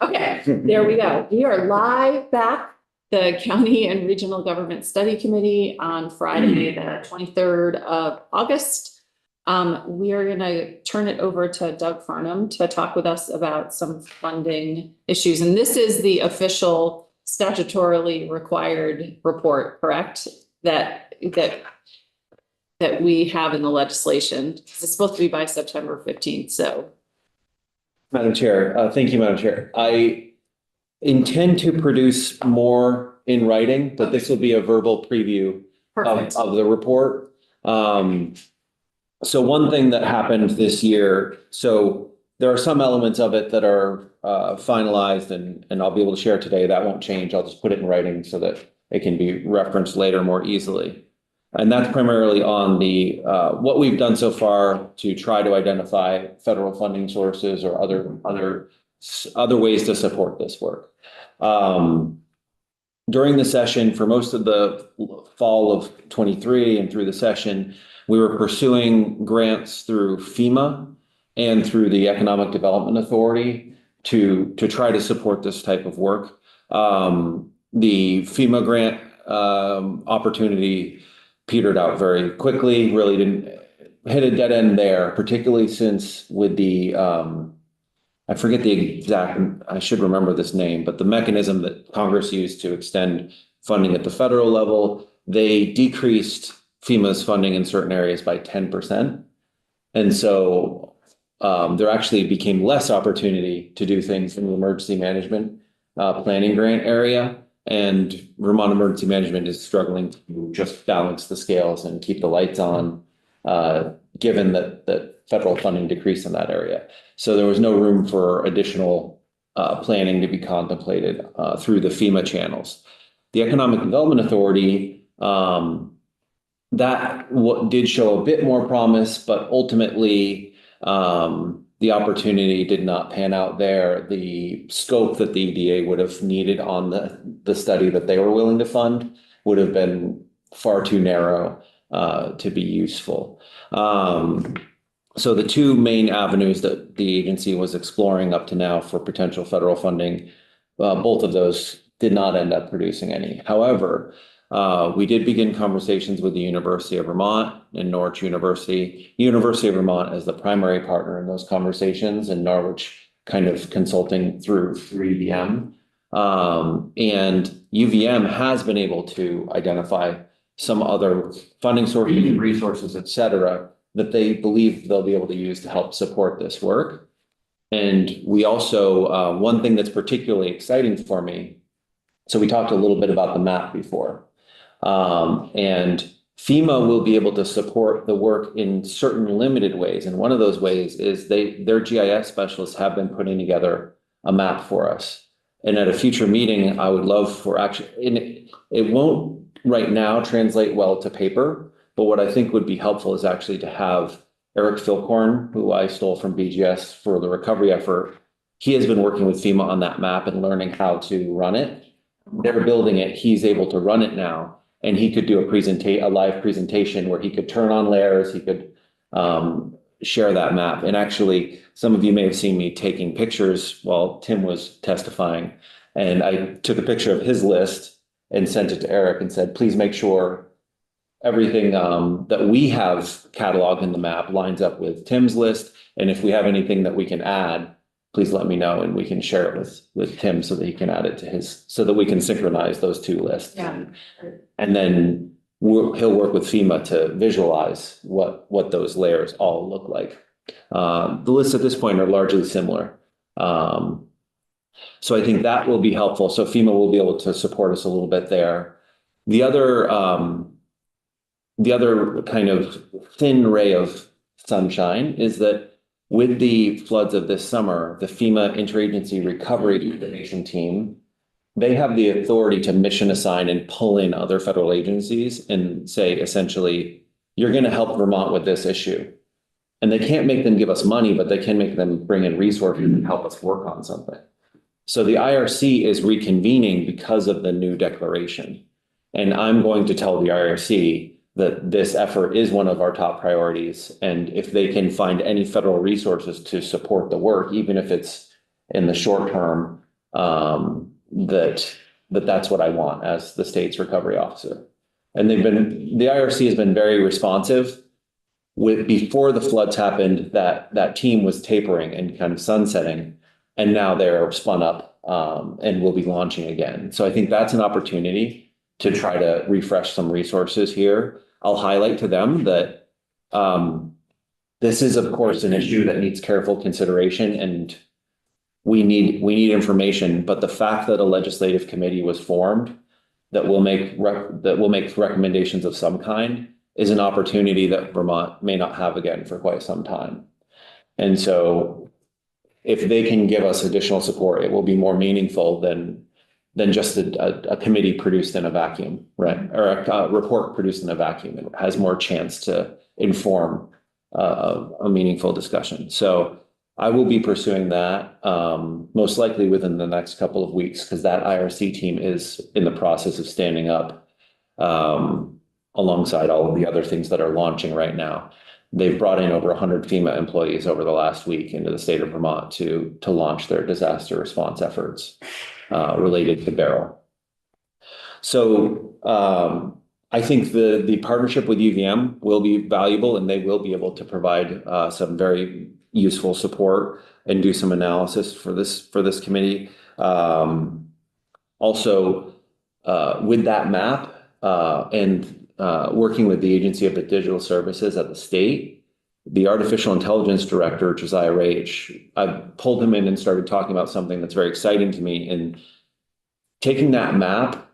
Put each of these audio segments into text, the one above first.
Okay, there we go. We are live back. The County and Regional Government Study Committee on Friday, the 23rd of August. We are going to turn it over to Doug Farnham to talk with us about some funding issues. And this is the official statutorily required report, correct? That we have in the legislation. It's supposed to be by September 15th, so. Madam Chair, thank you, Madam Chair. I intend to produce more in writing, but this will be a verbal preview of the report. So one thing that happened this year, so there are some elements of it that are finalized and I'll be able to share today. That won't change. I'll just put it in writing so that it can be referenced later more easily. And that's primarily on the what we've done so far to try to identify federal funding sources or other ways to support this work. During the session, for most of the fall of 23 and through the session, we were pursuing grants through FEMA and through the Economic Development Authority to try to support this type of work. The FEMA grant opportunity petered out very quickly, really didn't hit a dead end there, particularly since with the, I forget the exact, I should remember this name, but the mechanism that Congress used to extend funding at the federal level, they decreased FEMA's funding in certain areas by 10%. And so there actually became less opportunity to do things in the emergency management planning grant area. And Vermont Emergency Management is struggling to just balance the scales and keep the lights on, given that federal funding decreased in that area. So there was no room for additional planning to be contemplated through the FEMA channels. The Economic Development Authority, that did show a bit more promise, but ultimately the opportunity did not pan out there. The scope that the EDA would have needed on the study that they were willing to fund would have been far too narrow to be useful. So the two main avenues that the agency was exploring up to now for potential federal funding, both of those did not end up producing any. However, we did begin conversations with the University of Vermont and Norwich University. University of Vermont is the primary partner in those conversations, and Norwich kind of consulting through UVM. And UVM has been able to identify some other funding sources, resources, et cetera, that they believe they'll be able to use to help support this work. And we also, one thing that's particularly exciting for me, so we talked a little bit about the map before. And FEMA will be able to support the work in certain limited ways. And one of those ways is their GIS specialists have been putting together a map for us. And at a future meeting, I would love for actually, it won't right now translate well to paper, but what I think would be helpful is actually to have Eric Philcorn, who I stole from BGS for the recovery effort. He has been working with FEMA on that map and learning how to run it. They're building it. He's able to run it now. And he could do a live presentation where he could turn on layers. He could share that map. And actually, some of you may have seen me taking pictures while Tim was testifying. And I took a picture of his list and sent it to Eric and said, please make sure everything that we have cataloged in the map lines up with Tim's list. And if we have anything that we can add, please let me know and we can share it with Tim so that he can add it to his, so that we can synchronize those two lists. Yeah. And then he'll work with FEMA to visualize what those layers all look like. The lists at this point are largely similar. So I think that will be helpful. So FEMA will be able to support us a little bit there. The other kind of thin ray of sunshine is that with the floods of this summer, the FEMA Interagency Recovery Coordination Team, they have the authority to mission assign and pull in other federal agencies and say, essentially, you're going to help Vermont with this issue. And they can't make them give us money, but they can make them bring in resources and help us work on something. So the IRC is reconvening because of the new declaration. And I'm going to tell the IRC that this effort is one of our top priorities. And if they can find any federal resources to support the work, even if it's in the short term, that's what I want as the state's recovery officer. And the IRC has been very responsive. Before the floods happened, that team was tapering and kind of sunsetting, and now they're spun up and will be launching again. So I think that's an opportunity to try to refresh some resources here. I'll highlight to them that this is, of course, an issue that needs careful consideration, and we need information. But the fact that a legislative committee was formed that will make recommendations of some kind is an opportunity that Vermont may not have again for quite some time. And so if they can give us additional support, it will be more meaningful than just a committee produced in a vacuum, right? Or a report produced in a vacuum. It has more chance to inform a meaningful discussion. So I will be pursuing that most likely within the next couple of weeks, because that IRC team is in the process of standing up alongside all of the other things that are launching right now. They've brought in over 100 FEMA employees over the last week into the state of Vermont to launch their disaster response efforts related to Beryl. So I think the partnership with UVM will be valuable, and they will be able to provide some very useful support and do some analysis for this committee. Also, with that map and working with the Agency of Digital Services at the state, the artificial intelligence director, Josiah Rage, I pulled him in and started talking about something that's very exciting to me, and taking that map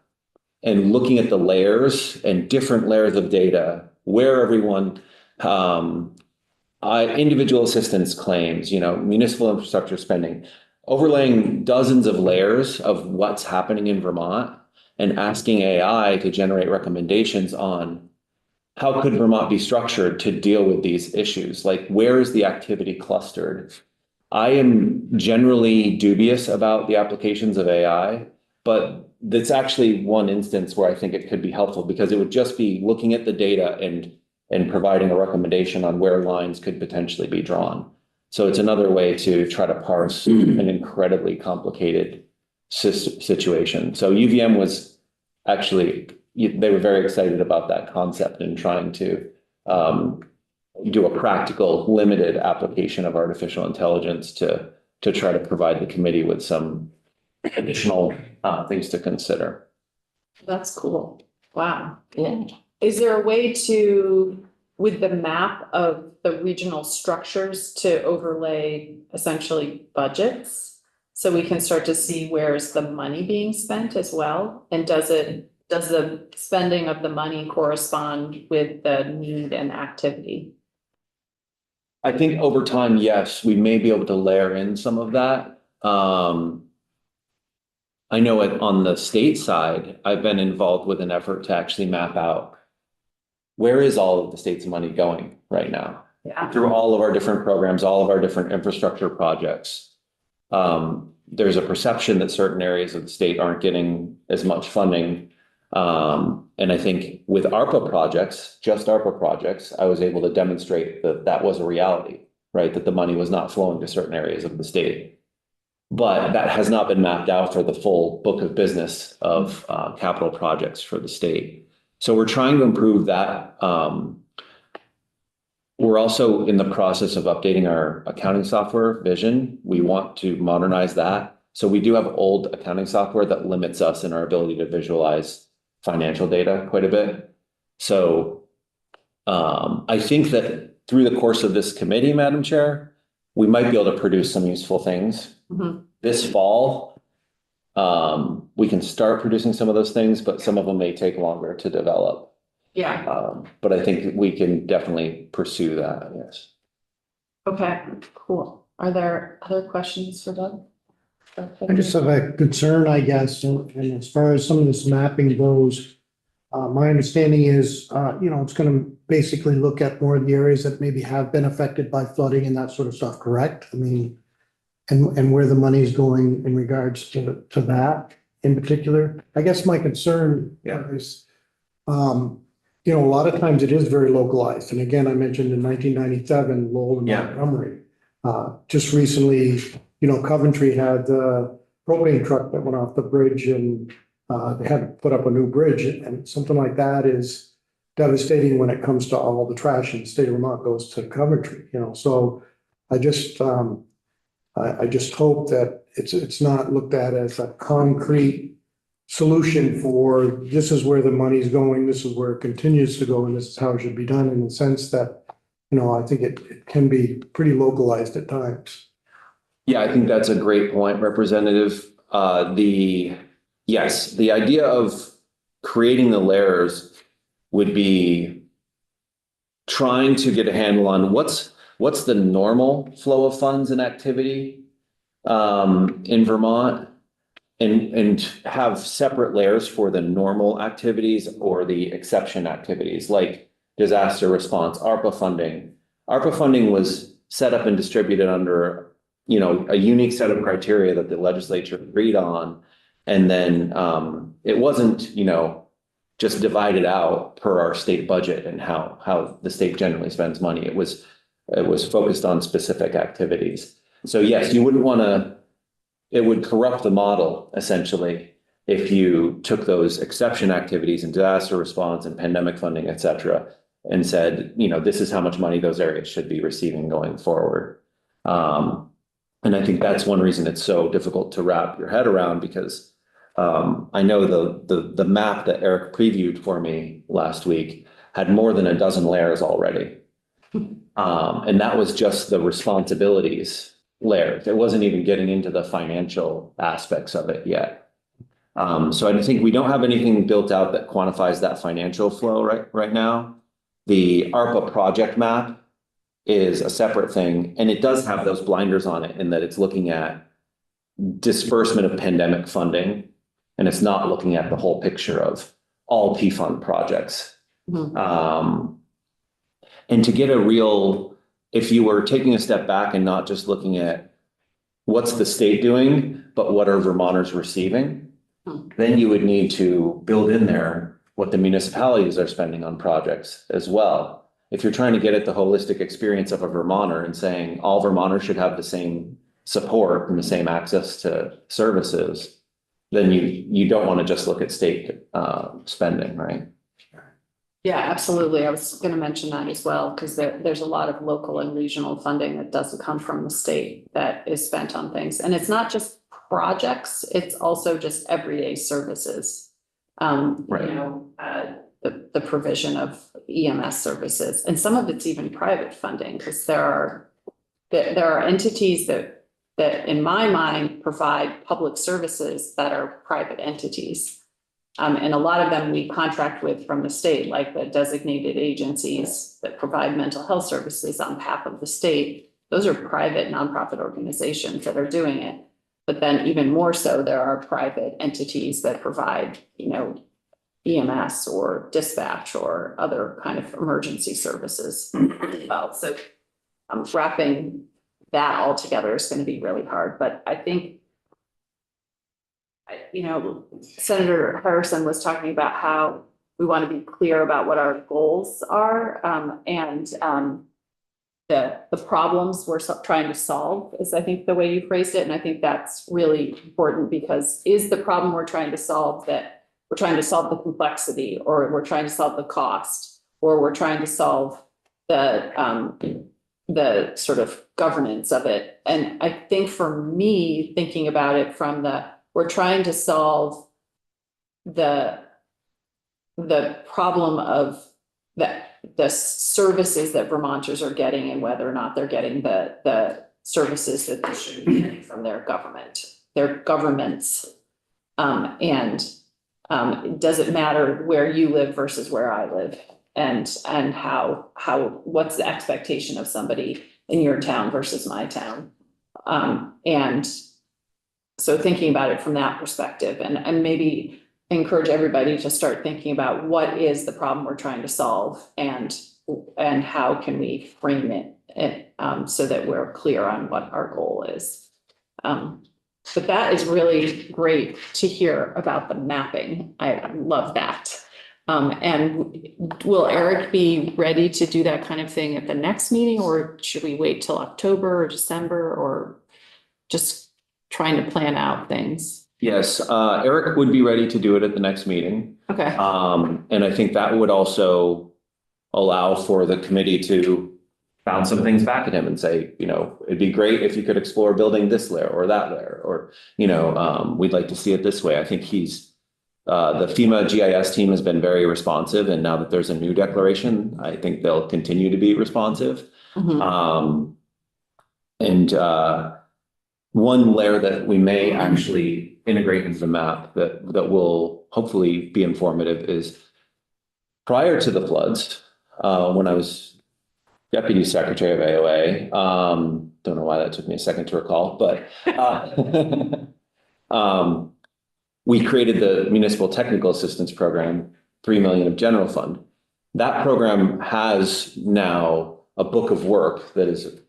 and looking at the layers and different layers of data, where everyone, individual assistance claims, municipal infrastructure spending, overlaying dozens of layers of what's happening in Vermont, and asking AI to generate recommendations on how could Vermont be structured to deal with these issues? Like, where is the activity clustered? I am generally dubious about the applications of AI, but that's actually one instance where I think it could be helpful, because it would just be looking at the data and providing a recommendation on where lines could potentially be drawn. So it's another way to try to parse an incredibly complicated situation. So UVM was actually, they were very excited about that concept and trying to do a practical, limited application of artificial intelligence to try to provide the committee with some additional things to consider. That's cool. Wow. Yeah. Is there a way to, with the map of the regional structures, to overlay essentially budgets? So we can start to see where's the money being spent as well? And does the spending of the money correspond with the need and activity? I think over time, yes, we may be able to layer in some of that. I know on the state side, I've been involved with an effort to actually map out where is all of the state's money going right now, through all of our different programs, all of our different infrastructure projects. There's a perception that certain areas of the state aren't getting as much funding. And I think with ARPA projects, just ARPA projects, I was able to demonstrate that that was a reality, right? That the money was not flowing to certain areas of the state. But that has not been mapped out for the full book of business of capital projects for the state. So we're trying to improve that. We're also in the process of updating our accounting software Vision. We want to modernize that. So we do have old accounting software that limits us in our ability to visualize financial data quite a bit. So I think that through the course of this committee, Madam Chair, we might be able to produce some useful things. This fall, we can start producing some of those things, but some of them may take longer to develop. Yeah. But I think we can definitely pursue that, yes. Okay, cool. Are there other questions for Doug? I just have a concern, I guess, and as far as some of this mapping goes, my understanding is, it's going to basically look at more of the areas that maybe have been affected by flooding and that sort of stuff, correct? I mean, and where the money is going in regards to that in particular. I guess my concern is, a lot of times it is very localized. And again, I mentioned in 1997, Lowell and Montgomery. Just recently, Coventry had the propane truck that went off the bridge and they had to put up a new bridge, and something like that is devastating when it comes to all the trash in the state of Vermont goes to Coventry, so I just hope that it's not looked at as a concrete solution for this is where the money's going, this is where it continues to go, and this is how it should be done, in the sense that, I think it can be pretty localized at times. Yeah, I think that's a great point, Representative. Yes, the idea of creating the layers would be trying to get a handle on what's the normal flow of funds and activity in Vermont, and have separate layers for the normal activities or the exception activities, like disaster response, ARPA funding. ARPA funding was set up and distributed under, a unique set of criteria that the legislature agreed on. And then it wasn't, just divided out per our state budget and how the state generally spends money. It was focused on specific activities. So yes, you wouldn't want to, it would corrupt the model essentially if you took those exception activities and disaster response and pandemic funding, et cetera, and said, this is how much money those areas should be receiving going forward. And I think that's one reason it's so difficult to wrap your head around, because I know the map that Eric previewed for me last week had more than a dozen layers already. And that was just the responsibilities layer. It wasn't even getting into the financial aspects of it yet. So I think we don't have anything built out that quantifies that financial flow right now. The ARPA project map is a separate thing, and it does have those blinders on it in that it's looking at disbursement of pandemic funding, and it's not looking at the whole picture of all P-fund projects. And to get a real, if you were taking a step back and not just looking at what's the state doing, but what are Vermonters receiving, then you would need to build in there what the municipalities are spending on projects as well. If you're trying to get at the holistic experience of a Vermonter and saying all Vermonters should have the same support and the same access to services, then you don't want to just look at state spending, right? Yeah, absolutely. I was going to mention that as well, because there's a lot of local and regional funding that doesn't come from the state that is spent on things. And it's not just projects, it's also just everyday services. Right. The provision of EMS services, and some of it's even private funding, because there are entities that in my mind provide public services that are private entities. And a lot of them we contract with from the state, like the designated agencies that provide mental health services on behalf of the state. Those are private nonprofit organizations that are doing it. But then even more so, there are private entities that provide, EMS or dispatch or other kind of emergency services as well. So wrapping that all together is going to be really hard. But I think, Senator Harrison was talking about how we want to be clear about what our goals are, and the problems we're trying to solve is, I think, the way you phrased it. And I think that's really important, because is the problem we're trying to solve that we're trying to solve the complexity, or we're trying to solve the cost, or we're trying to solve the sort of governance of it. And I think for me, thinking about it from we're trying to solve the problem of the services that Vermonters are getting, and whether or not they're getting the services that they should be getting from their governments. Does it matter where you live versus where I live, and how what's the expectation of somebody in your town versus my town? And so thinking about it from that perspective, and maybe encourage everybody to start thinking about what is the problem we're trying to solve, and how can we frame it so that we're clear on what our goal is. But that is really great to hear about the mapping. I love that. And will Eric be ready to do that kind of thing at the next meeting, or should we wait till October or December, or just trying to plan out things. Yes, Eric would be ready to do it at the next meeting. Okay, And I think that would also allow for the committee to bounce some things back at him and say, it'd be great if you could explore building this layer or that layer, or, we'd like to see it this way. I think the FEMA GIS team has been very responsive, and now that there's a new declaration, I think they'll continue to be responsive. Mhm. One layer that we may actually integrate into the map that will hopefully be informative is prior to the floods, when I was deputy secretary of AOA, don't know why that took me a second to recall, but we created the Municipal Technical Assistance Program, 3 million of general fund. That program has now a book of work that is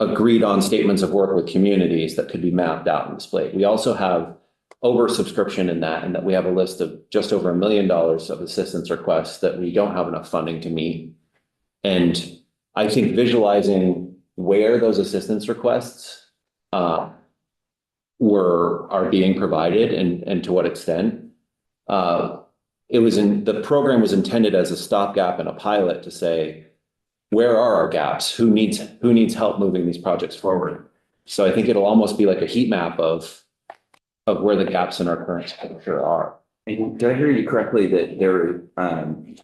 agreed on statements of work with communities that could be mapped out and displayed. We also have oversubscription in that, and that we have a list of just over $1 million of assistance requests that we don't have enough funding to meet. And I think visualizing where those assistance requests are being provided and to what extent, the program was intended as a stopgap and a pilot to say, where are our gaps? Who needs help moving these projects forward? So I think it'll almost be like a heat map of where the gaps in our current structure are. And did I hear you correctly that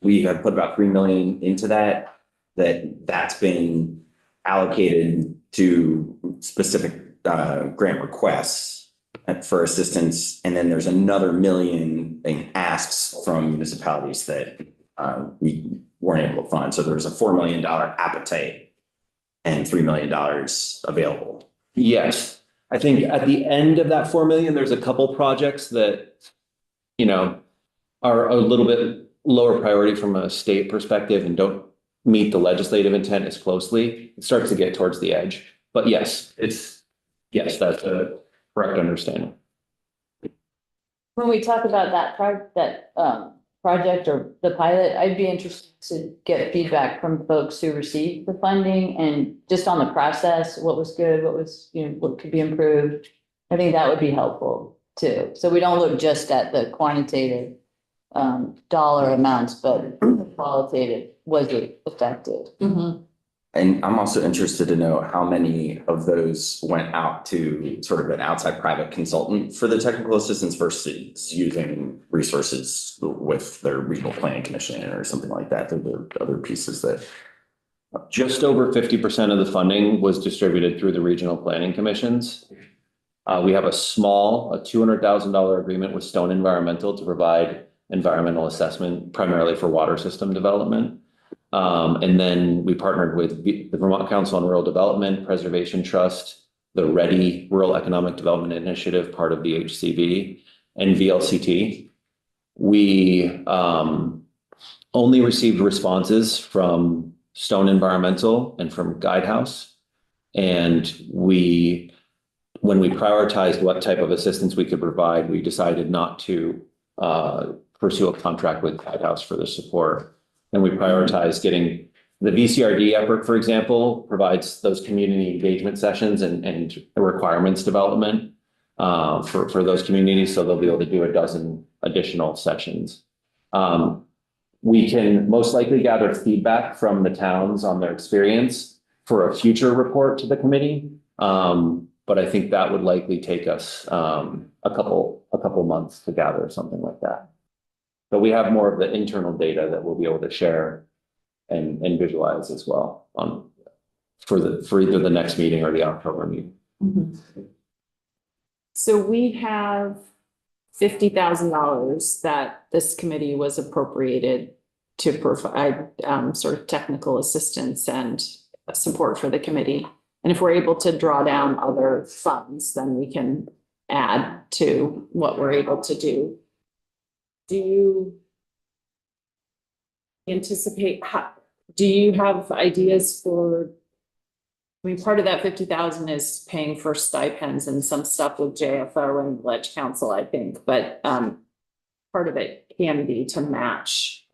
we have put about 3 million into that's been allocated to specific grant requests for assistance, and then there's another 1 million in asks from municipalities that we weren't able to fund. So there's a $4 million appetite and $3 million available. Yes, I think at the end of that 4 million, there's a couple projects that, are a little bit lower priority from a state perspective and don't meet the legislative intent as closely. It starts to get towards the edge. But yes, that's a correct understanding. When we talk about that project or the pilot, I'd be interested to get feedback from folks who received the funding and just on the process, what was good, what could be improved. I think that would be helpful too. So we don't look just at the quantitative dollar amounts, but qualitative, was it effective? Mhm. And I'm also interested to know how many of those went out to sort of an outside private consultant for the technical assistance versus using resources with their regional planning commission or something like that. There are other pieces that. Just over 50% of the funding was distributed through the regional planning commissions. We have a $200,000 agreement with Stone Environmental to provide environmental assessment primarily for water system development. And then we partnered with the Vermont Council on Rural Development, Preservation Trust, the READY Rural Economic Development Initiative, part of the HCV, and VLCT. We only received responses from Stone Environmental and from Guidehouse. And when we prioritized what type of assistance we could provide, we decided not to pursue a contract with Guidehouse for the support. And we prioritize getting the VCRD effort, for example, provides those community engagement sessions and requirements development for those communities. So they'll be able to do a dozen additional sessions. We can most likely gather feedback from the towns on their experience for a future report to the committee. But I think that would likely take us a couple months to gather something like that. But we have more of the internal data that we'll be able to share and visualize as well for either the next meeting or the October meeting. Mhm. So we have $50,000 that this committee was appropriated to provide sort of technical assistance and support for the committee. And if we're able to draw down other funds, then we can add to what we're able to do. Do you anticipate, do you have ideas for, part of that 50,000 is paying for stipends and some stuff with JFO and Ledge Council, I think, but part of it can be to match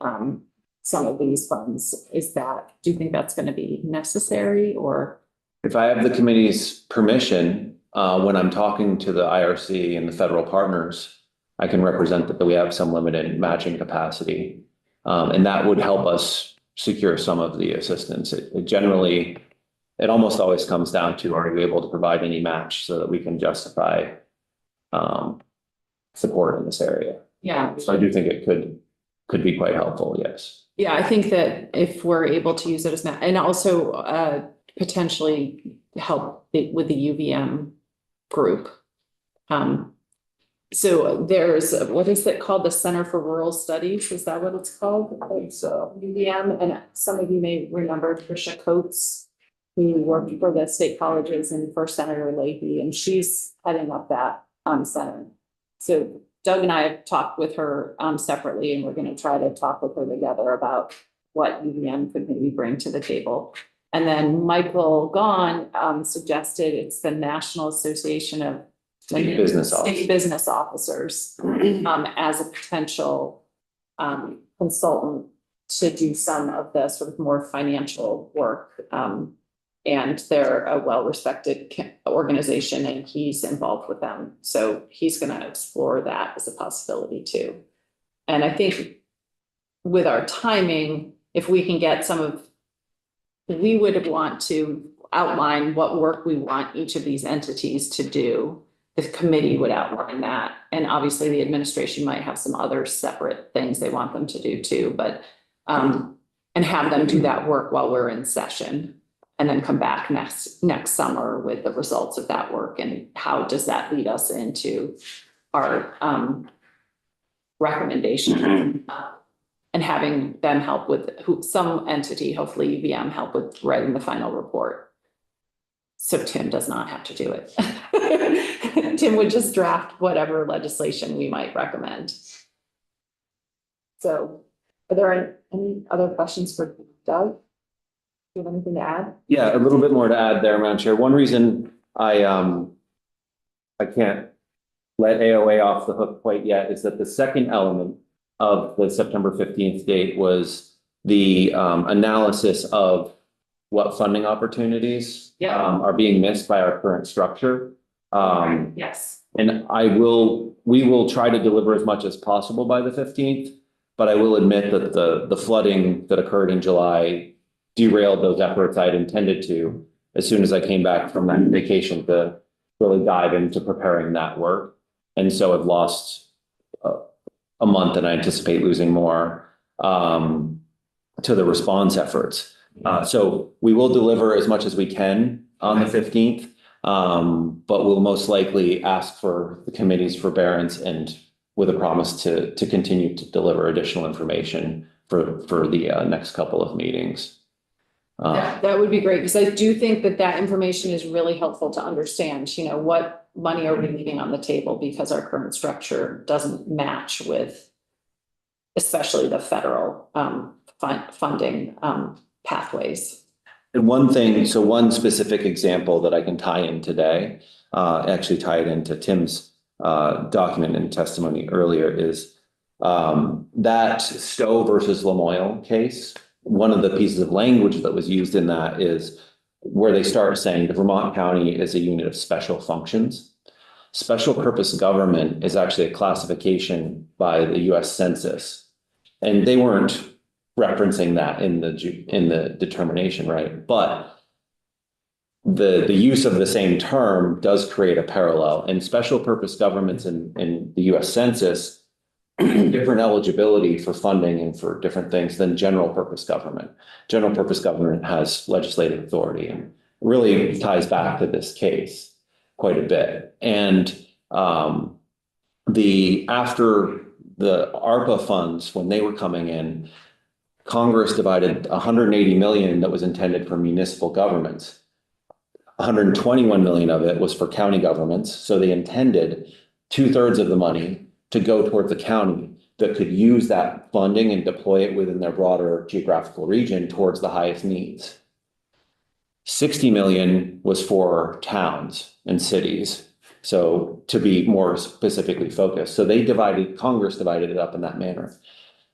some of these funds. Do you think that's going to be necessary or? If I have the committee's permission, when I'm talking to the IRC and the federal partners, I can represent that we have some limited matching capacity. And that would help us secure some of the assistance. It almost always comes down to, are you able to provide any match so that we can justify support in this area? Yeah. So I do think it could be quite helpful, yes. Yeah, I think that if we're able to use it as, and also potentially help with the UVM group. So there's, what is it called? The Center for Rural Studies, is that what it's called? It's UVM, and some of you may remember Tricia Coates, who worked for the state colleges and for Senator Leahy, and she's heading up that center. So Doug and I have talked with her separately, and we're going to try to talk with her together about what UVM could maybe bring to the table. And then Michael Gahn suggested it's the National Association of State Business State Business Officers as a potential consultant to do some of the sort of more financial work. And they're a well-respected organization, and he's involved with them. So he's going to explore that as a possibility too. And I think with our timing, if we can get we would want to outline what work we want each of these entities to do. The committee would outline that. And obviously the administration might have some other separate things they want them to do too, but, and have them do that work while we're in session. And then come back next summer with the results of that work, and how does that lead us into our recommendation, and having them help with some entity, hopefully UVM, help with writing the final report. So Tim does not have to do it. Tim would just draft whatever legislation we might recommend. So are there any other questions for Doug? Do you have anything to add? Yeah, a little bit more to add there, Madam Chair. One reason I can't let AOA off the hook quite yet is that the second element of the September 15th date was the analysis of what funding opportunities are being missed by our current structure. Yes. And we will try to deliver as much as possible by the 15th, but I will admit that the flooding that occurred in July derailed those efforts I'd intended to, as soon as I came back from that vacation, to really dive into preparing that work. And so I've lost a month, and I anticipate losing more to the response efforts. So we will deliver as much as we can on the 15th, but we'll most likely ask for the committee's forbearance, and with a promise to continue to deliver additional information for the next couple of meetings. That would be great, because I do think that information is really helpful to understand, what money are we leaving on the table, because our current structure doesn't match with especially the federal funding pathways. And one specific example that I can tie in today, actually tie it into Tim's document and testimony earlier, is that Stowe versus Lamoille case. One of the pieces of language that was used in that is where they start saying the Vermont County is a unit of special functions. Special purpose government is actually a classification by the US Census. And they weren't referencing that in the determination, right? But the use of the same term does create a parallel, and special purpose governments in the US Census different eligibility for funding and for different things than general purpose government. General purpose government has legislative authority, and really ties back to this case quite a bit. And after the ARPA funds, when they were coming in, Congress divided 180 million that was intended for municipal governments. 121 million of it was for county governments. So they intended 2/3 of the money to go toward the county that could use that funding and deploy it within their broader geographical region towards the highest needs. 60 million was for towns and cities. So to be more specifically focused. So Congress divided it up in that manner.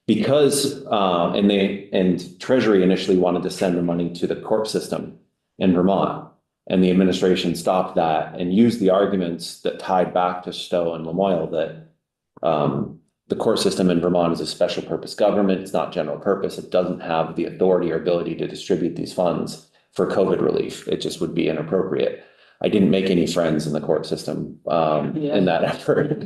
Because, and Treasury initially wanted to send the money to the court system in Vermont. And the administration stopped that and used the arguments that tied back to Stowe and Lamoille that the court system in Vermont is a special purpose government. It's not general purpose. It doesn't have the authority or ability to distribute these funds for COVID relief. It just would be inappropriate. I didn't make any friends in the court system in that effort.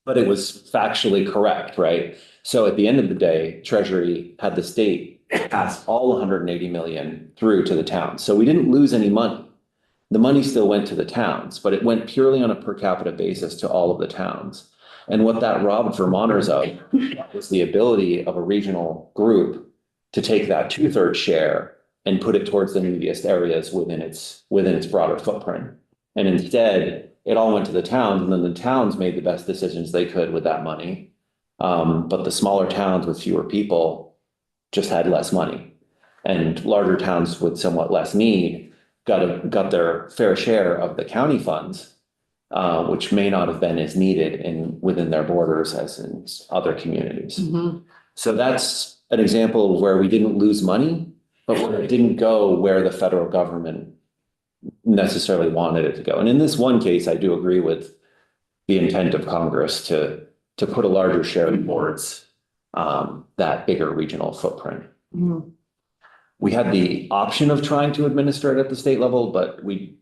But it was factually correct, right? So at the end of the day, Treasury had the state pass all 180 million through to the towns. So we didn't lose any money. The money still went to the towns, but it went purely on a per capita basis to all of the towns. And what that robbed Vermonters of was the ability of a regional group to take that 2/3 share and put it towards the neediest areas within its broader footprint. And instead, it all went to the towns, and then the towns made the best decisions they could with that money. But the smaller towns with fewer people just had less money, and larger towns with somewhat less need got their fair share of the county funds, which may not have been as needed within their borders as in other communities. Mhm. So that's an example of where we didn't lose money, but where it didn't go where the federal government necessarily wanted it to go. And in this one case, I do agree with the intent of Congress to put a larger share towards that bigger regional footprint. Mhm. We had the option of trying to administer it at the state level, but we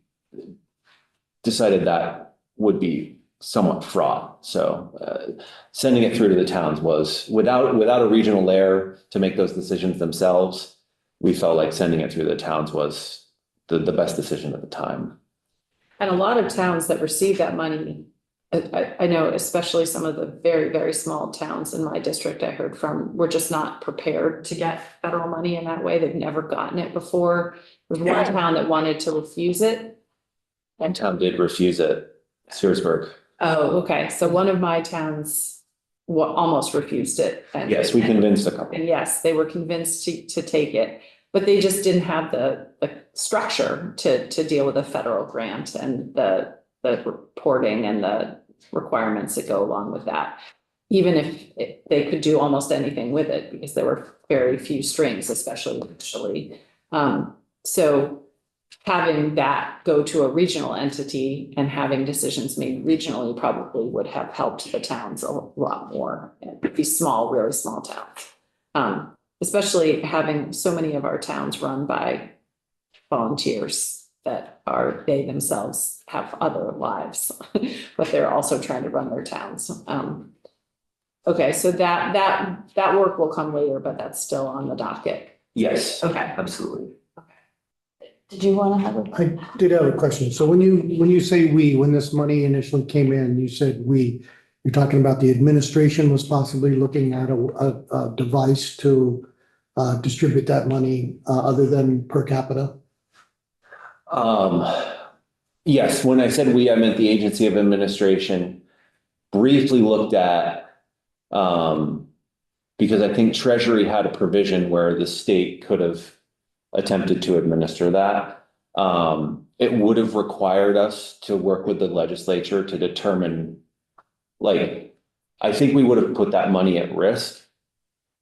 decided that would be somewhat fraught. So sending it through to the towns was, without a regional layer to make those decisions themselves, we felt like sending it through the towns was the best decision at the time. And a lot of towns that receive that money, I know especially some of the very, very small towns in my district I heard from were just not prepared to get federal money in that way. They've never gotten it before. There was one town that wanted to refuse it. And town did refuse it, Searsburg. Oh, okay. So one of my towns almost refused it. And Yes, we convinced a couple. And yes, they were convinced to take it, but they just didn't have the structure to deal with a federal grant and the reporting and the requirements that go along with that. Even if they could do almost anything with it, because there were very few strings, especially initially. So having that go to a regional entity and having decisions made regionally probably would have helped the towns a lot more. These small, really small towns. Especially having so many of our towns run by volunteers that they themselves have other lives, but they're also trying to run their towns. Okay, so that work will come later, but that's still on the docket. Yes, Okay. absolutely. Did you want to have a? I did have a question. So when you say when this money initially came in, you said you're talking about the administration was possibly looking at a device to distribute that money other than per capita? Yes, when I said I meant the Agency of Administration briefly looked at, because I think Treasury had a provision where the state could have attempted to administer that. It would have required us to work with the legislature to determine, I think we would have put that money at risk.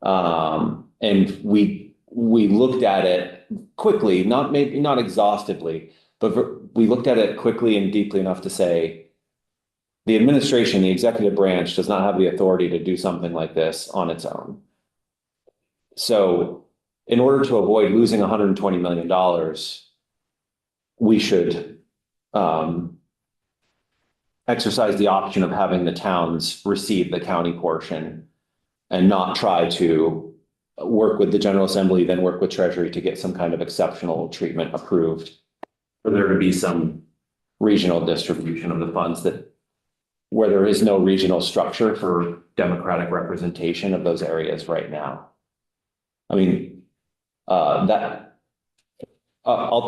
And we looked at it quickly, maybe not exhaustively, but we looked at it quickly and deeply enough to say, the administration, the executive branch, does not have the authority to do something like this on its own. So in order to avoid losing $120 million, we should exercise the option of having the towns receive the county portion and not try to work with the General Assembly, then work with Treasury to get some kind of exceptional treatment approved for there to be some regional distribution of the funds where there is no regional structure for democratic representation of those areas right now. I mean, I'll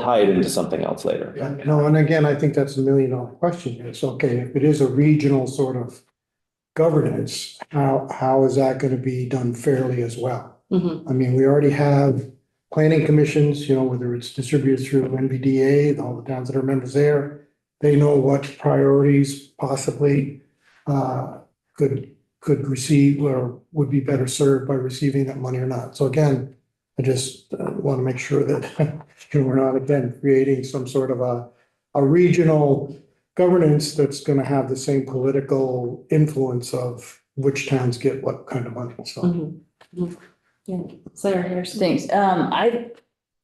tie it into something else later. Yeah, no, and again, I think that's $1 million question. It's okay, if it is a regional sort of governance, how is that going to be done fairly as well? Mhm. I mean, we already have planning commissions, whether it's distributed through NVDA, all the towns that are members there, they know what priorities possibly could receive or would be better served by receiving that money or not. So again, I just want to make sure that, we're not again creating some sort of a regional governance that's going to have the same political influence of which towns get what kind of money, so. Mhm. Mhm. Yeah, Senator Harrison. Thanks.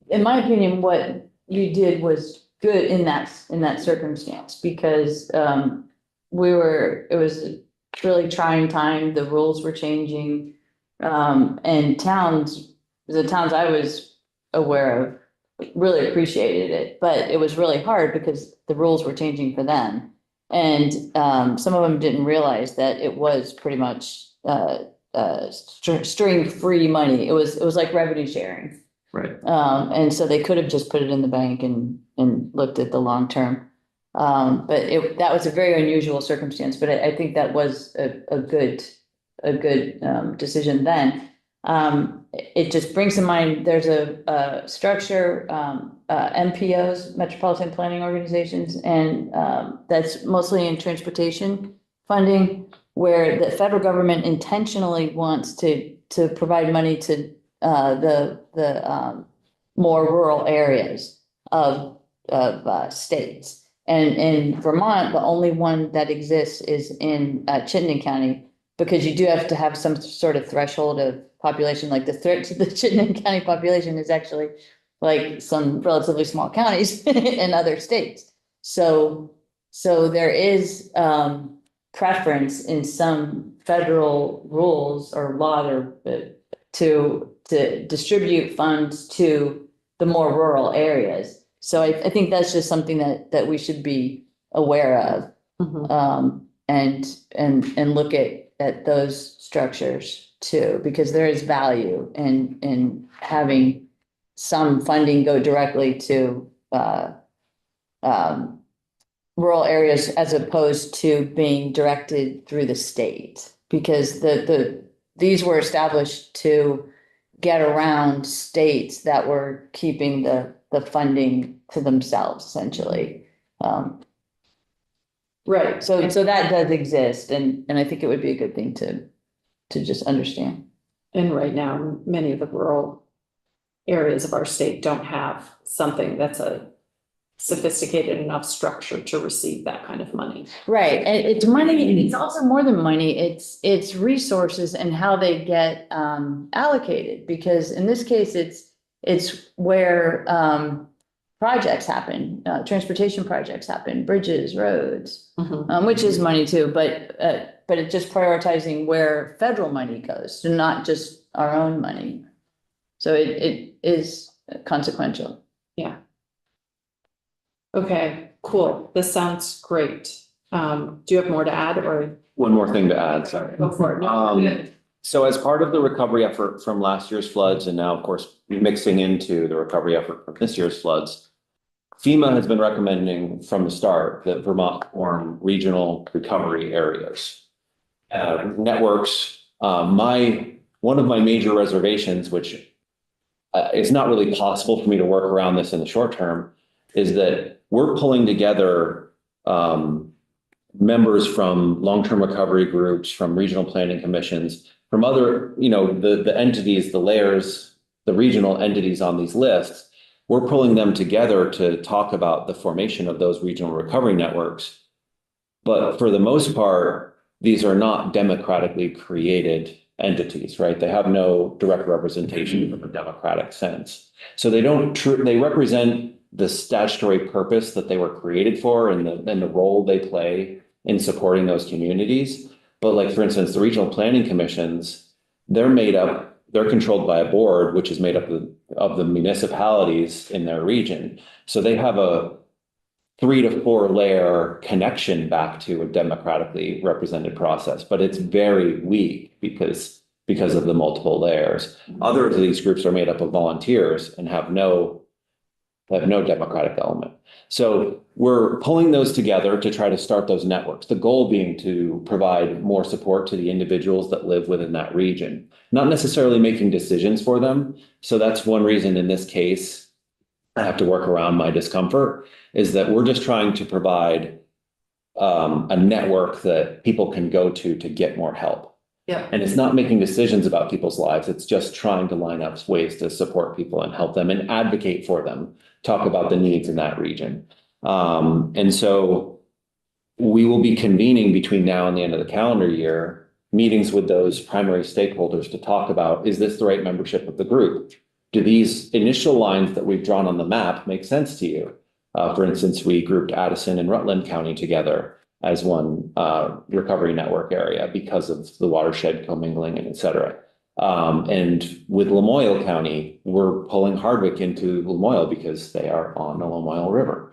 In my opinion, what you did was good in that circumstance because, it was a really trying time. The rules were changing. And the towns I was aware of really appreciated it, but it was really hard because the rules were changing for them. And, some of them didn't realize that it was pretty much, string-free money. It was like revenue sharing. Right. And so they could have just put it in the bank and looked at the long term. But that was a very unusual circumstance, but I think that was a good decision then. It just brings to mind, there's a structure, MPOs, Metropolitan Planning Organizations, and that's mostly in transportation funding, where the federal government intentionally wants to provide money to the more rural areas of states. And in Vermont, the only one that exists is in Chittenden County, because you do have to have some sort of threshold of population, like the threat to the Chittenden County population is actually like some relatively small counties in other states. So there is preference in some federal rules or law to distribute funds to the more rural areas. So I think that's just something that we should be aware of. Mhm. And look at those structures too, because there is value in having some funding go directly to rural areas as opposed to being directed through the state. Because these were established to get around states that were keeping the funding to themselves, essentially. Right. So that does exist, and I think it would be a good thing to just understand. And right now, many of the rural areas of our state don't have something that's a sophisticated enough structure to receive that kind of money. Right, and it's money, and it's also more than money, it's resources and how they get allocated, because in this case, it's where projects happen, transportation projects happen, bridges, roads, Mhm. which is money too, but it's just prioritizing where federal money goes, so not just our own money. So it is consequential. Yeah. Okay, cool. This sounds great. Do you have more to add or? One more thing to add, sorry. Go for it. No, Um, So as part of the recovery effort from last year's floods, and now, of course, mixing into the recovery effort from this year's floods, FEMA has been recommending from the start that Vermont form regional recovery areas. Networks, one of my major reservations, which it's not really possible for me to work around this in the short term, is that we're pulling together members from long-term recovery groups, from regional planning commissions, from other, the entities, the layers, the regional entities on these lists. We're pulling them together to talk about the formation of those regional recovery networks. But for the most part, these are not democratically created entities, right? They have no direct representation in a democratic sense. So they represent the statutory purpose that they were created for and the role they play in supporting those communities. But like, for instance, the regional planning commissions, they're controlled by a board, which is made up of the municipalities in their region. So they have a 3 to 4 layer connection back to a democratically represented process, but it's very weak because of the multiple layers. Other of these groups are made up of volunteers and have no democratic element. So we're pulling those together to try to start those networks. The goal being to provide more support to the individuals that live within that region, not necessarily making decisions for them. So that's one reason in this case, I have to work around my discomfort, is that we're just trying to provide a network that people can go to get more help. Yeah. And it's not making decisions about people's lives. It's just trying to line up ways to support people and help them and advocate for them, talk about the needs in that region. And so we will be convening between now and the end of the calendar year, meetings with those primary stakeholders to talk about, is this the right membership of the group? Do these initial lines that we've drawn on the map make sense to you? For instance, we grouped Addison and Rutland County together as one recovery network area because of the watershed commingling and et cetera. And with Lamoille County, we're pulling Hardwick into Lamoille because they are on the Lamoille River.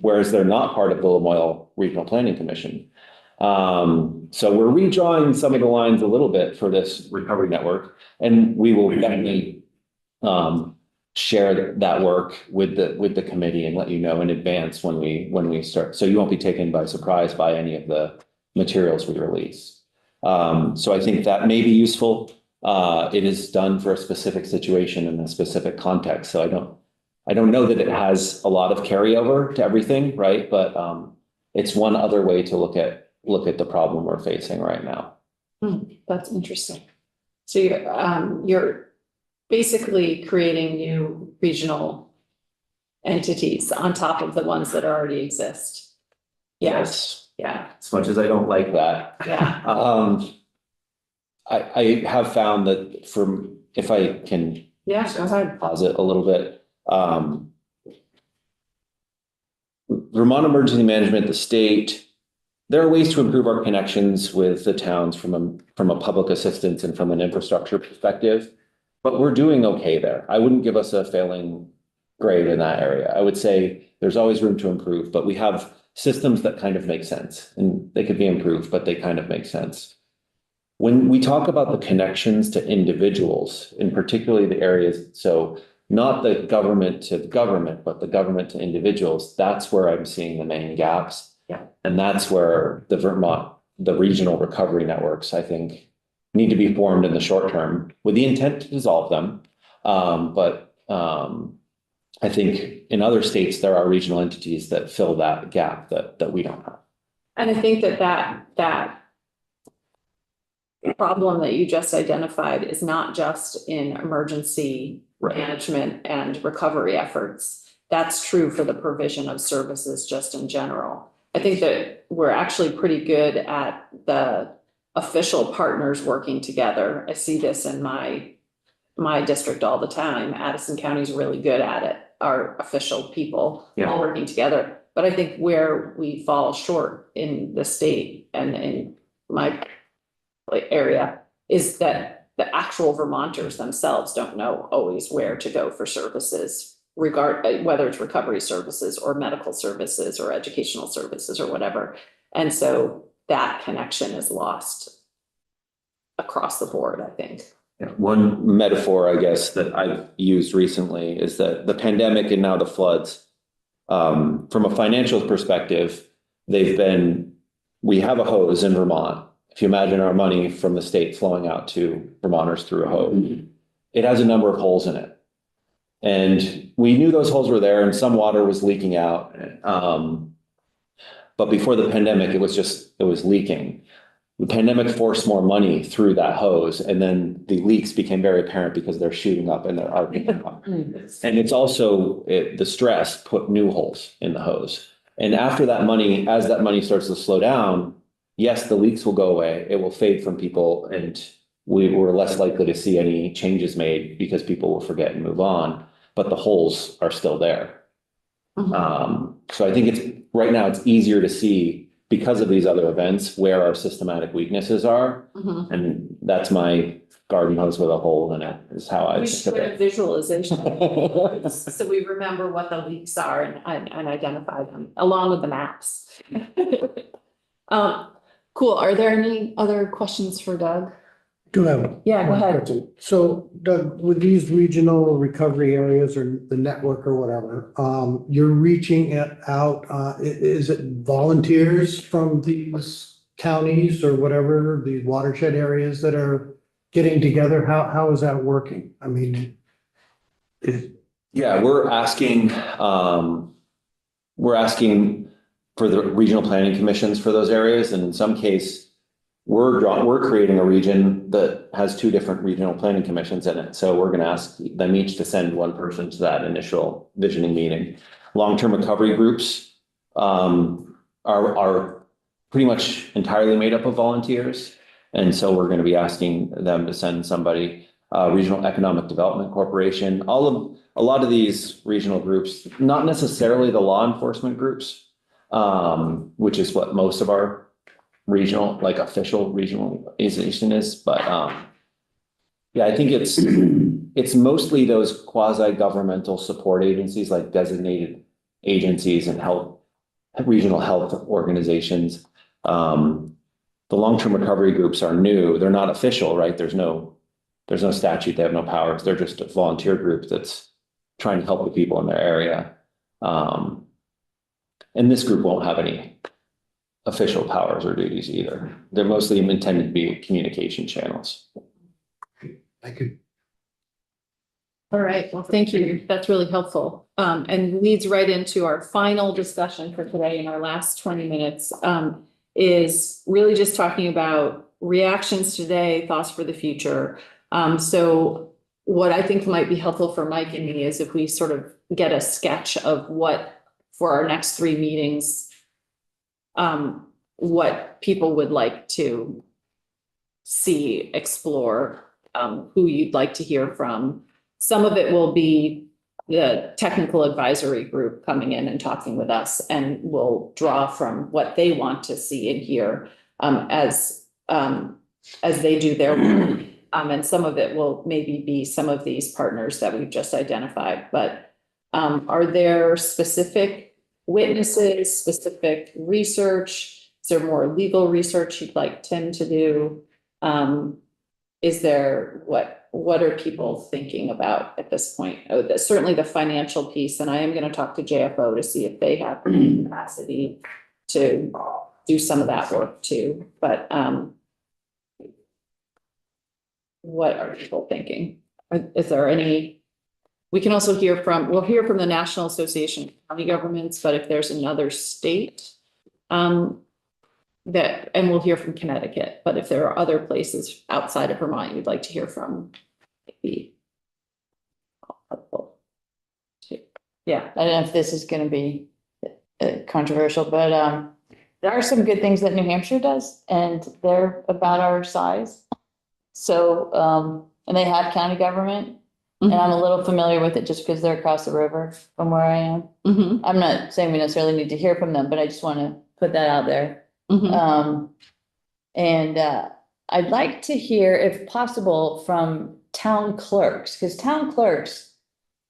Whereas they're not part of the Lamoille Regional Planning Commission. So we're redrawing some of the lines a little bit for this recovery network, and we will definitely share that work with the committee and let you know in advance when we start. So you won't be taken by surprise by any of the materials we release. So I think that may be useful. It is done for a specific situation in a specific context. So I don't know that it has a lot of carryover to everything, right? But it's one other way to look at the problem we're facing right now. That's interesting. So you're basically creating new regional entities on top of the ones that already exist. Yes. Yeah. As much as I don't like that. Yeah. I have found that if I can Yeah, go ahead. pause it a little bit. Vermont Emergency Management, the state, there are ways to improve our connections with the towns from a public assistance and from an infrastructure perspective, but we're doing okay there. I wouldn't give us a failing grade in that area. I would say there's always room to improve, but we have systems that kind of make sense, and they could be improved, but they kind of make sense. When we talk about the connections to individuals, in particularly the areas, so not the government to the government, but the government to individuals, that's where I'm seeing the main gaps. Yeah. And that's where the regional recovery networks, I think, need to be formed in the short term with the intent to dissolve them. But I think in other states, there are regional entities that fill that gap that we don't have. And I think that problem that you just identified is not just in emergency management and recovery efforts. That's true for the provision of services just in general. I think that we're actually pretty good at the official partners working together. I see this in my district all the time. Addison County is really good at it. Our official people all working together. But I think where we fall short in the state and in my area is that the actual Vermonters themselves don't know always where to go for services, whether it's recovery services or medical services or educational services or whatever. And so that connection is lost across the board, I think. Yeah. One metaphor, I guess, that I've used recently is that the pandemic and now the floods, from a financial perspective, we have a hose in Vermont. If you imagine our money from the state flowing out to Vermonters through a hose, it has a number of holes in it. And we knew those holes were there and some water was leaking out. But before the pandemic, it was leaking. The pandemic forced more money through that hose, and then the leaks became very apparent because they're shooting up and they're arcing up. And it's also the stress put new holes in the hose. And after that money, as that money starts to slow down, yes, the leaks will go away. It will fade from people, and we were less likely to see any changes made because people will forget and move on. But the holes are still there. So I think right now it's easier to see, because of these other events, where our systematic weaknesses are. And that's my garden hose with a hole in it, is how I We think should of put a it. visualization. So we remember what the leaks are and identify them along with the maps. Cool. Are there any other questions for Doug? Do have. Yeah, go one ahead. question. So Doug, with these regional recovery areas or the network or whatever, you're reaching it out, is it volunteers from these counties or whatever, the watershed areas that are getting together? How is that working? I mean, Yeah, we're asking for the regional planning commissions for those areas, and in some case, we're creating a region that has two different regional planning commissions in it. So we're gonna ask them each to send one person to that initial visioning meeting. Long-term recovery groups are pretty much entirely made up of volunteers. And so we're gonna be asking them to send somebody, Regional Economic Development Corporation, a lot of these regional groups, not necessarily the law enforcement groups, which is what most of our regional, like official regional organization is, but yeah, I think it's mostly those quasi-governmental support agencies like designated agencies and regional health organizations. The long-term recovery groups are new. They're not official, right? There's no statute. They have no powers. They're just a volunteer group that's trying to help the people in their area. And this group won't have any official powers or duties either. They're mostly intended to be communication channels. I could, All right, well, thank you. That's really helpful. And leads right into our final discussion for today in our last 20 minutes, is really just talking about reactions today, thoughts for the future. So what I think might be helpful for Mike and me is if we sort of get a sketch of what, for our next 3 meetings, what people would like to see, explore, who you'd like to hear from. Some of it will be the technical advisory group coming in and talking with us, and we'll draw from what they want to see and hear, as they do their work. And some of it will maybe be some of these partners that we've just identified, but are there specific witnesses, specific research? Is there more legal research you'd like Tim to do? Is there, what are people thinking about at this point? Oh, certainly the financial piece, and I am going to talk to JFO to see if they have the capacity to do some of that work too. But what are people thinking? Is there any? We can also we'll hear from the National Association of County Governments, but if there's another state, and we'll hear from Connecticut, but if there are other places outside of Vermont you'd like to hear from, it'd be helpful too. Yeah. I don't know if this is gonna be controversial, but there are some good things that New Hampshire does, and they're about our size. So, and they have county government, and I'm a little familiar with it just because they're across the river from where I am. Mm-hmm. I'm not saying we necessarily need to hear from them, but I just want to put that out there. Mm-hmm. I'd like to hear, if possible, from town clerks, because town clerks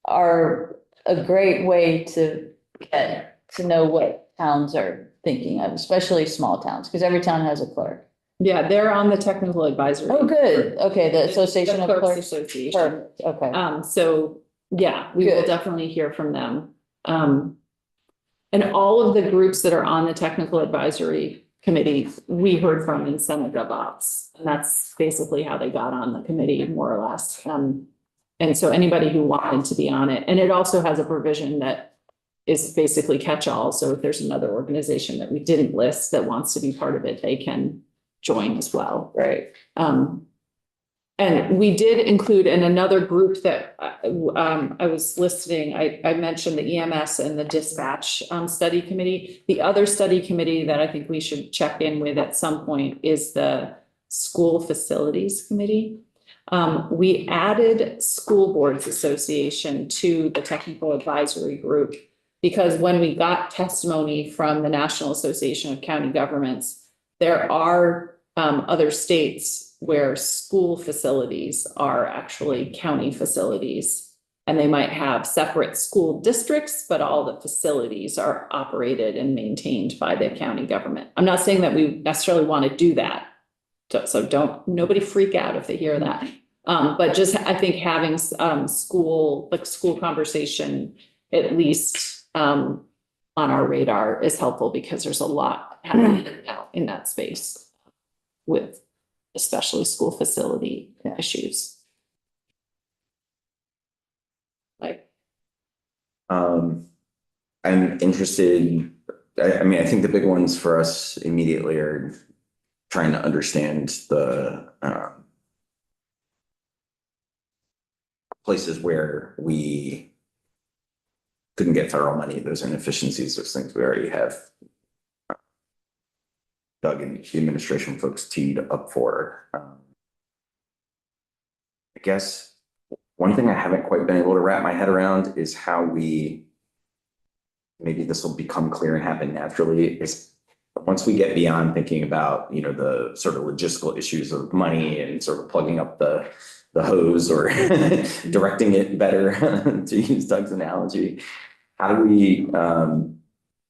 are a great way to get to know what towns are thinking of, especially small towns, because every town has a clerk. Yeah, they're on the technical advisory. Oh, good. Okay, the Association The of Clerks. Association. Perfect, okay. So yeah, we will Good. definitely hear from them. And all of the groups that are on the technical advisory committee, we heard from in Senate GovOps. And that's basically how they got on the committee, more or less. And so anybody who wanted to be on it, and it also has a provision that is basically catch-all. So if there's another organization that we didn't list that wants to be part of it, they can join as well. Right. And we did include in another group that I was listing, I mentioned the EMS and the dispatch study committee. The other study committee that I think we should check in with at some point is the school facilities committee. We added School Boards Association to the technical advisory group because when we got testimony from the National Association of County Governments, there are other states where school facilities are actually county facilities, and they might have separate school districts, but all the facilities are operated and maintained by the county government. I'm not saying that we necessarily want to do that. So nobody freak out if they hear that. But just, I think having school conversation, at least on our radar, is helpful because there's a lot happening in that space with especially school facility issues. Like, I'm interested, I mean, I think the big ones for us immediately are trying to understand the places where we couldn't get federal money, those inefficiencies, those things we already have Doug and the administration folks teed up for. I guess one thing I haven't quite been able to wrap my head around is how maybe this will become clear and happen naturally, is once we get beyond thinking about, the sort of logistical issues of money and sort of plugging up the hose or directing it better, to use Doug's analogy, how do we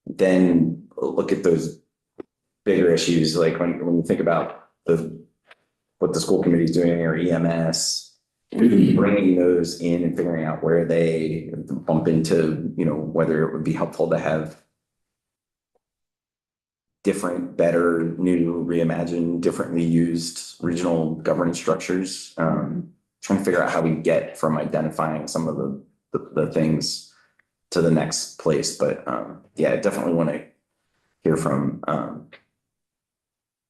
then look at those bigger issues, like when you think about what the school committee is doing or EMS, bringing those in and figuring out where they bump into, whether it would be helpful to have different, better, new, reimagined, differently used regional governance structures. Trying to figure out how we get from identifying some of the things to the next place. But yeah, I definitely want to hear from,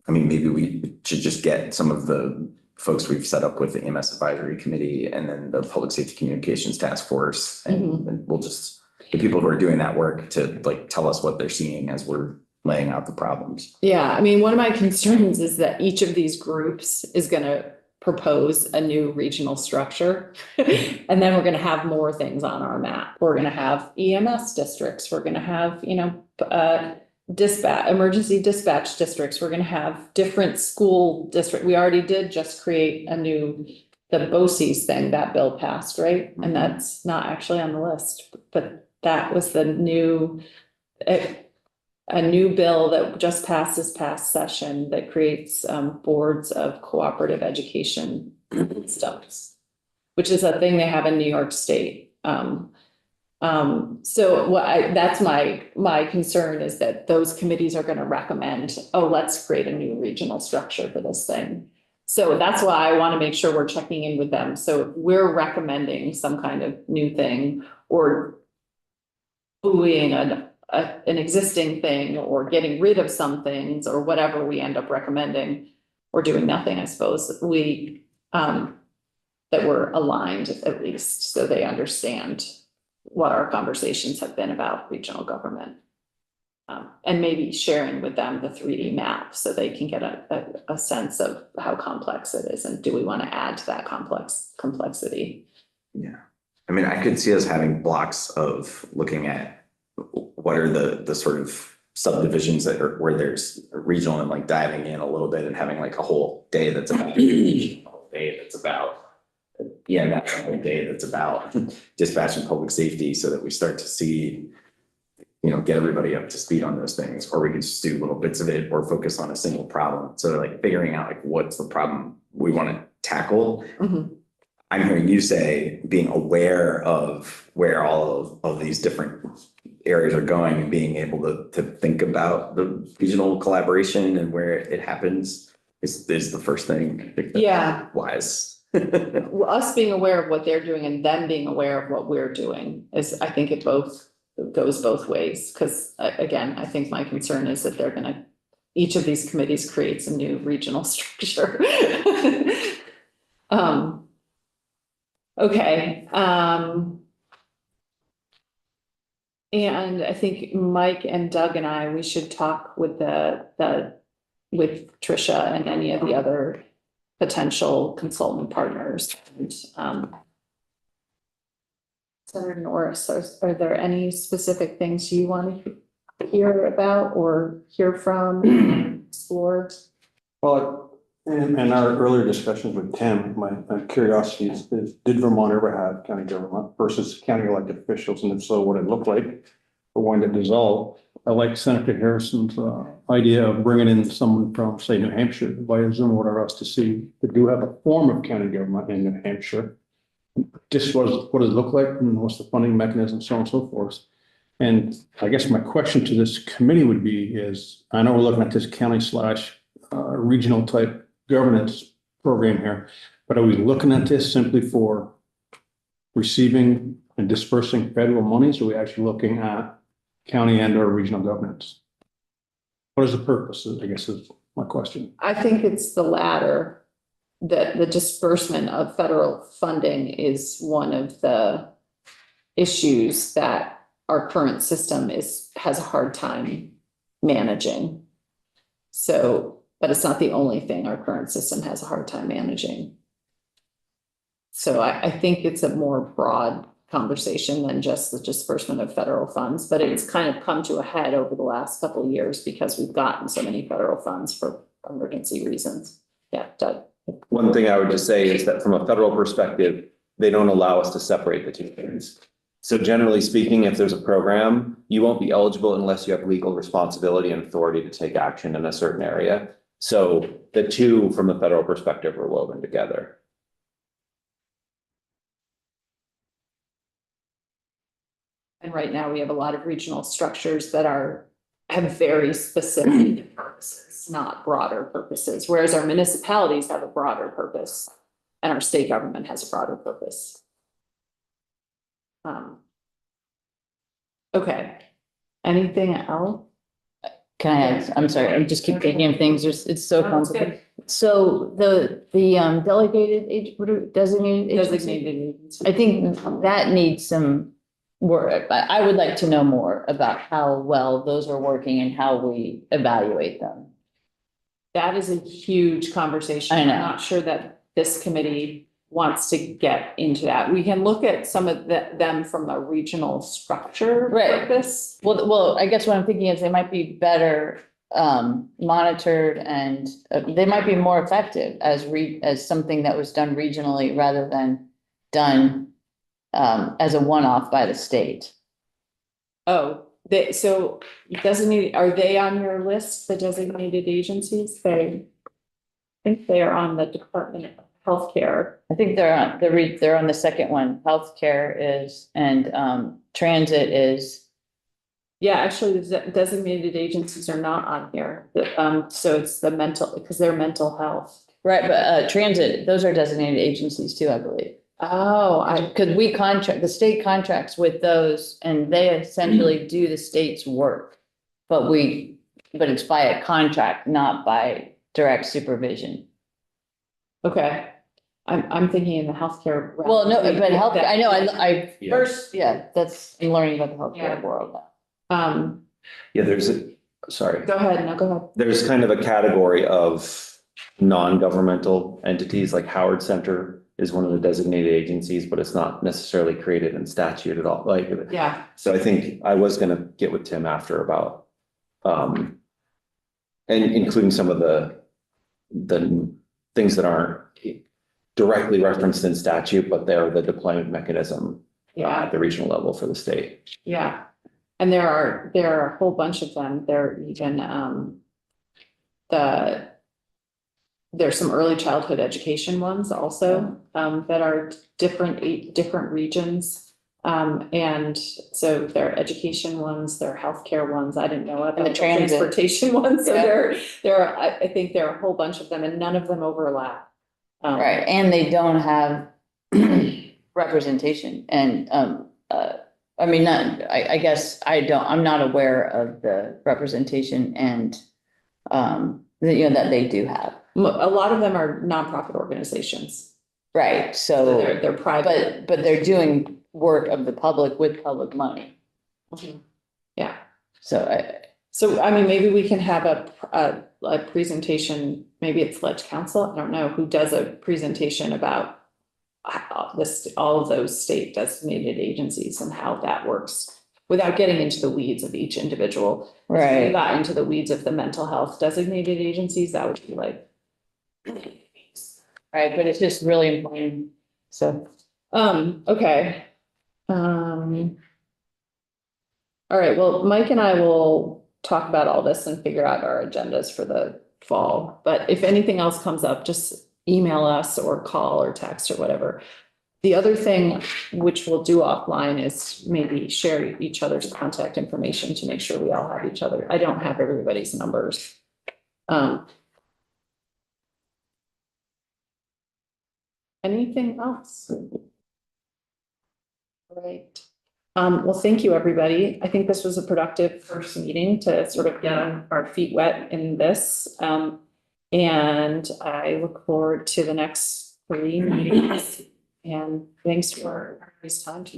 maybe we should just get some of the folks we've set up with the EMS Advisory Committee and then the Public Safety Communications Task Force. And we'll just get people who are doing that work to tell us what they're seeing as we're laying out the problems. Yeah, one of my concerns is that each of these groups is going to propose a new regional structure. And then we're going to have more things on our map. We're going to have EMS districts. We're going to have, emergency dispatch districts. We're going to have different school district. We already did just create the BOCES thing, that bill passed, right? And that's not actually on the list, but that was the a new bill that just passed this past session that creates boards of cooperative education systems, which is a thing they have in New York State. So that's my concern, is that those committees are going to recommend, let's create a new regional structure for this thing. So that's why I want to make sure we're checking in with them. So if we're recommending some kind of new thing or buoying an existing thing or getting rid of some things or whatever we end up recommending or doing nothing, I suppose, that we're aligned at least, so they understand what our conversations have been about regional government. And maybe sharing with them the 3D map so they can get a sense of how complex it is, and do we want to add to that complexity? Yeah, I could see us having blocks of looking at what are the sort of subdivisions that are where there's regional, and diving in a little bit and having a whole day that's about a whole day that's about that's a whole day that's about dispatch and public safety, so that we start to see, get everybody up to speed on those things. Or we could just do little bits of it or focus on a single problem. So figuring out what's the problem we want to tackle. Mm-hmm. I'm hearing you say being aware of where all of these different areas are going and being able to think about the regional collaboration and where it happens is the first thing. I think that's Yeah. wise. Well, us being aware of what they're doing and them being aware of what we're doing is, I think it goes both ways. Because again, I think my concern is that each of these committees creates a new regional structure. Okay. And I think Mike and Doug and we should talk with with Tricia and any of the other potential consultant partners. And, Senator Norris, are there any specific things you want to hear about or hear from, explore? Well, in our earlier discussions with Tim, my curiosity is did Vermont ever have county government versus county elected officials? And if so, what it looked like for when it dissolved? I like Senator Harrison's idea of bringing in someone from, say, New Hampshire via Zoom or whatever else to do have a form of county government in New Hampshire. Just what it looked like and what's the funding mechanism, so on and so forth. And I guess my question to this committee would be is, I know we're looking at this county / regional type governance program here, but are we looking at this simply for receiving and dispersing federal monies? Or are we actually looking at county and or regional governance? What is the purpose, I guess, of my question. I think it's the latter, that the disbursement of federal funding is one of the issues that our current system has a hard time managing. So, but it's not the only thing our current system has a hard time managing. So I think it's a more broad conversation than just the disbursement of federal funds, but it's kind of come to a head over the last couple of years because we've gotten so many federal funds for emergency reasons. Yeah, Doug. One thing I would just say is that from a federal perspective, they don't allow us to separate the two things. So generally speaking, if there's a program, you won't be eligible unless you have legal responsibility and authority to take action in a certain area. So the two from a federal perspective are woven together. And right now we have a lot of regional structures that have very specific purposes, not broader purposes, whereas our municipalities have a broader purpose and our state government has a broader purpose. Okay, anything else? Can I add, I'm sorry, I just keep thinking of things, it's so No, it's good. complicated. So the delegated what are designated agency? Designated agency. I think that needs some work. I would like to know more about how well those are working and how we evaluate them. That is a huge conversation. I know. I'm not sure that this committee wants to get into that. We can look at some of them from a regional structure Right. purpose. Well, I guess what I'm thinking is they might be better monitored and they might be more effective as something that was done regionally rather than done as a one-off by the state. Oh, so designated, are they on your list, the designated agencies? I think they are on the Department of Healthcare. I think they're on the second one. Healthcare is, and transit is. Yeah, actually, the designated agencies are not on here. So it's the because they're mental health. Right, but transit, those are designated agencies too, I believe. Oh, Because the state contracts with those and they essentially do the state's work. But it's by a contract, not by direct supervision. okay. I'm thinking in the healthcare. realm. Well, no, but health, I know, I Yeah. first, I'm learning about the healthcare Yeah. world. Yeah, sorry. Go ahead, no, go ahead. There's kind of a category of non-governmental entities, like Howard Center is one of the designated agencies, but it's not necessarily created in statute at all. Like, Yeah, so I think I was gonna get with Tim after about, and including some of the things that aren't directly referenced in statute, but they're the deployment mechanism yeah, at the regional level for the state. yeah. And there are a whole bunch of them. There are even, there's some early childhood education ones also, that are different regions. And so there are education ones, there are healthcare ones. I didn't know about And the the transit. transportation ones. So Yeah. there are, I think there are a whole bunch of them and none of them overlap. Right, and they don't have representation and, I mean, I guess I'm not aware of the representation and, that they do have. A lot of them are nonprofit organizations. Right, So so, they're private. but they're doing work of the public with public money, Yeah. so So, I mean, maybe we can have a presentation, maybe it's Ledge Council, I don't know, who does a presentation about all of those state designated agencies and how that works, without getting into the weeds of each individual. If we right. got into the weeds of the mental health designated agencies, that would be like. Right, but it's just really important, so. Okay. All right, well, Mike and I will talk about all this and figure out our agendas for the fall, but if anything else comes up, just email us or call or text or whatever. The other thing which we'll do offline is maybe share each other's contact information to make sure we all have each other. I don't have everybody's numbers. Anything else? Right. Well, thank you, everybody. I think this was a productive first meeting to sort of get our feet wet in this. And I look forward to the next 3 meetings. And thanks for everybody's time tonight.